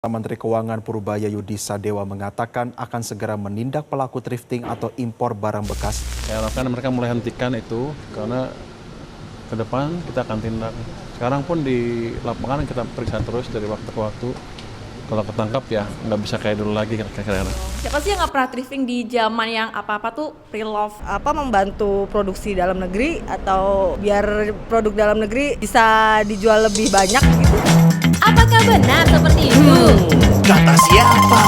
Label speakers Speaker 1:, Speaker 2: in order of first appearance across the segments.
Speaker 1: Menteri Keuangan Purbaya Yudi Sadewa mengatakan akan segera menindak pelaku thrifting atau impor barang bekas.
Speaker 2: Saya harapkan mereka mulai hentikan itu karena ke depan kita akan tindak. Sekarang pun di lapangan kita periksa terus dari waktu ke waktu. Kalau ketangkap ya nggak bisa kayak dulu lagi kira-kira.
Speaker 3: Siapa sih yang nggak pernah thrifting di zaman yang apa-apa tuh pre-love?
Speaker 4: Apa membantu produksi dalam negeri atau biar produk dalam negeri bisa dijual lebih banyak gitu.
Speaker 3: Apakah benar seperti itu?
Speaker 5: Kata siapa?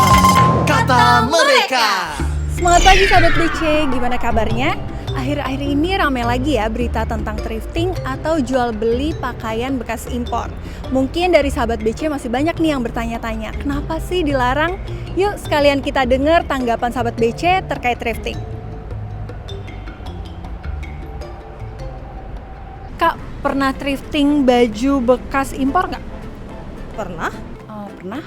Speaker 5: Kata mereka.
Speaker 6: Semangat pagi sahabat BC, gimana kabarnya? Akhir-akhir ini ramai lagi ya berita tentang thrifting atau jual beli pakaian bekas impor. Mungkin dari sahabat BC masih banyak nih yang bertanya-tanya, kenapa sih dilarang? Yuk sekalian kita dengar tanggapan sahabat BC terkait thrifting. Kak, pernah thrifting baju bekas impor nggak?
Speaker 4: Pernah?
Speaker 6: Oh, pernah?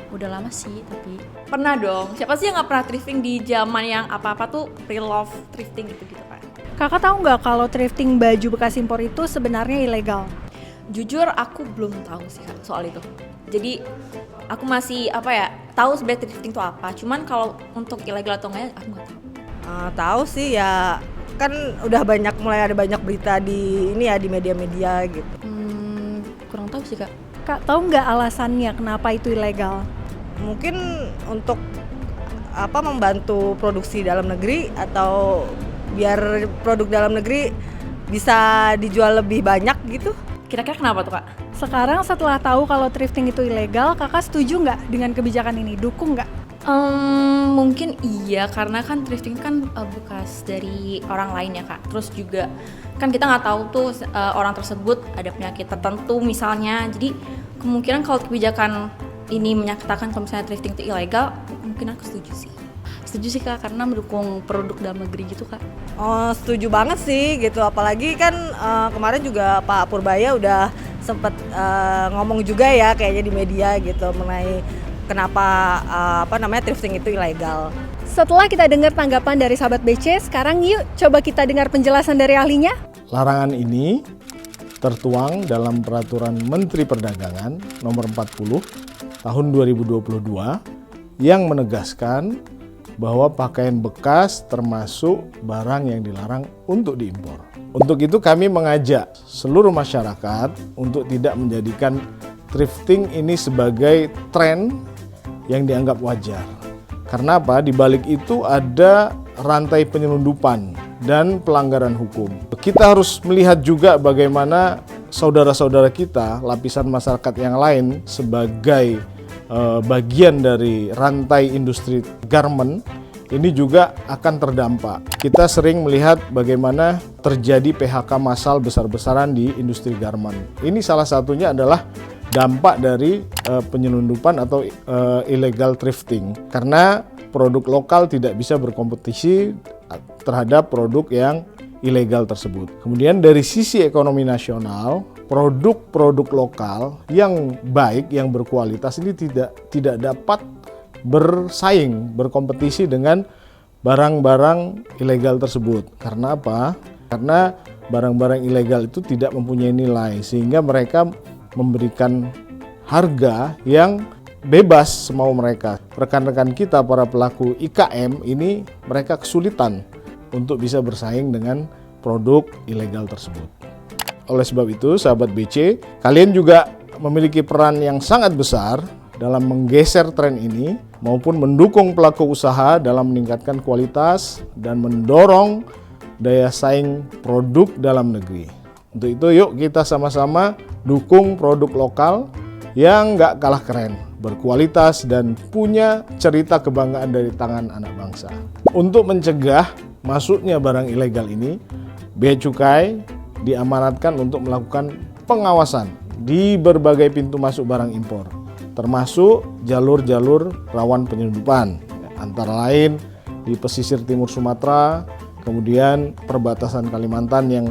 Speaker 6: Udah lama sih tapi
Speaker 3: Pernah dong. Siapa sih yang nggak pernah thrifting di zaman yang apa-apa tuh pre-love thrifting gitu kan?
Speaker 6: Kakak tahu nggak kalau thrifting baju bekas impor itu sebenarnya ilegal?
Speaker 3: Jujur aku belum tahu sih Kak, soal itu. Jadi aku masih tahu sebenarnya thrifting itu apa. Cuman kalau untuk ilegal atau enggak aku nggak tahu.
Speaker 4: Tahu sih ya, kan udah mulai ada banyak berita di di media-media gitu.
Speaker 6: Kurang tahu sih Kak. Kak tahu nggak alasannya kenapa itu ilegal?
Speaker 4: Mungkin untuk membantu produksi dalam negeri atau biar produk dalam negeri bisa dijual lebih banyak gitu.
Speaker 3: Kira-kira kenapa tuh Kak?
Speaker 6: Sekarang setelah tahu kalau thrifting itu ilegal, kakak setuju nggak dengan kebijakan ini? Dukung nggak?
Speaker 3: Mungkin iya, karena kan thrifting kan bekas dari orang lain ya Kak. Terus juga kan kita nggak tahu tuh orang tersebut ada penyakit tertentu misalnya. Jadi kemungkinan kalau kebijakan ini menyatakan kalau misalnya thrifting itu ilegal, mungkin aku setuju sih.
Speaker 6: Setuju sih Kak, karena mendukung produk dalam negeri gitu Kak.
Speaker 4: Oh, setuju banget sih gitu. Apalagi kan kemarin juga Pak Purbaya udah sempet ngomong juga ya kayaknya di media gitu mengenai kenapa thrifting itu ilegal.
Speaker 6: Setelah kita dengar tanggapan dari sahabat BC, sekarang yuk coba kita dengar penjelasan dari ahlinya.
Speaker 7: Larangan ini tertuang dalam Peraturan Menteri Perdagangan Nomor 40 Tahun 2022 yang menegaskan bahwa pakaian bekas termasuk barang yang dilarang untuk diimpor. Untuk itu kami mengajak seluruh masyarakat untuk tidak menjadikan thrifting ini sebagai tren yang dianggap wajar. Karena apa? Di balik itu ada rantai penyelundupan dan pelanggaran hukum. Kita harus melihat juga bagaimana saudara-saudara kita, lapisan masyarakat yang lain sebagai bagian dari rantai industri garment ini juga akan terdampak. Kita sering melihat bagaimana terjadi PHK massal besar-besaran di industri garment. Ini salah satunya adalah dampak dari penyelundupan atau illegal thrifting. Karena produk lokal tidak bisa berkompetisi terhadap produk yang ilegal tersebut. Kemudian dari sisi ekonomi nasional, produk-produk lokal yang baik, yang berkualitas ini tidak dapat bersaing, berkompetisi dengan barang-barang ilegal tersebut. Karena apa? Karena barang-barang ilegal itu tidak mempunyai nilai, sehingga mereka memberikan harga yang bebas semau mereka. Rekan-rekan kita para pelaku IKM ini mereka kesulitan untuk bisa bersaing dengan produk ilegal tersebut. Oleh sebab itu, sahabat BC, kalian juga memiliki peran yang sangat besar dalam menggeser tren ini maupun mendukung pelaku usaha dalam meningkatkan kualitas dan mendorong daya saing produk dalam negeri. Untuk itu yuk kita sama-sama dukung produk lokal yang nggak kalah keren, berkualitas dan punya cerita kebanggaan dari tangan anak bangsa. Untuk mencegah masuknya barang ilegal ini, Bea Cukai diamanatkan untuk melakukan pengawasan di berbagai pintu masuk barang impor, termasuk jalur-jalur rawan penyelundupan, antara lain di pesisir timur Sumatera, kemudian perbatasan Kalimantan yang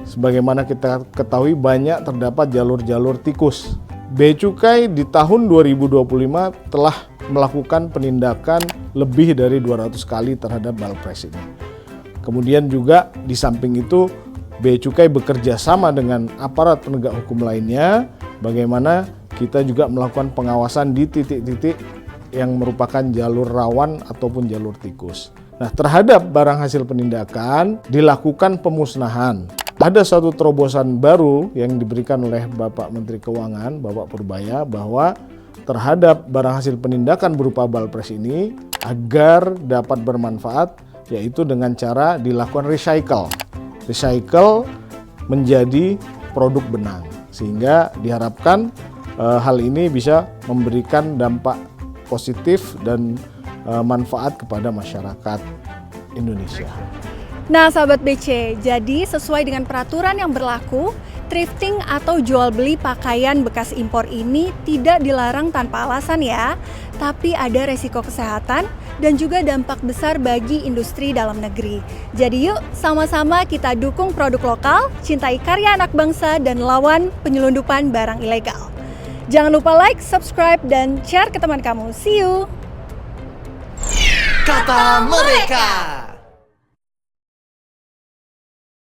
Speaker 7: sebagaimana kita ketahui banyak terdapat jalur-jalur tikus. Bea Cukai di tahun 2025 telah melakukan penindakan lebih dari 200 kali terhadap balpres ini. Kemudian juga di samping itu Bea Cukai bekerja sama dengan aparat penegak hukum lainnya bagaimana kita juga melakukan pengawasan di titik-titik yang merupakan jalur rawan ataupun jalur tikus. Nah, terhadap barang hasil penindakan dilakukan pemusnahan. Ada satu terobosan baru yang diberikan oleh Bapak Menteri Keuangan, Bapak Purbaya, bahwa terhadap barang hasil penindakan berupa balpres ini agar dapat bermanfaat, yaitu dengan cara dilakukan recycle. Recycle menjadi produk benang, sehingga diharapkan hal ini bisa memberikan dampak positif dan manfaat kepada masyarakat Indonesia.
Speaker 6: Nah, sahabat BC, jadi sesuai dengan peraturan yang berlaku, thrifting atau jual beli pakaian bekas impor ini tidak dilarang tanpa alasan ya, tapi ada resiko kesehatan dan juga dampak besar bagi industri dalam negeri. Jadi yuk sama-sama kita dukung produk lokal, cintai karya anak bangsa dan lawan penyelundupan barang ilegal. Jangan lupa like, subscribe, dan share ke teman kamu. See you!
Speaker 5: Kata Mereka.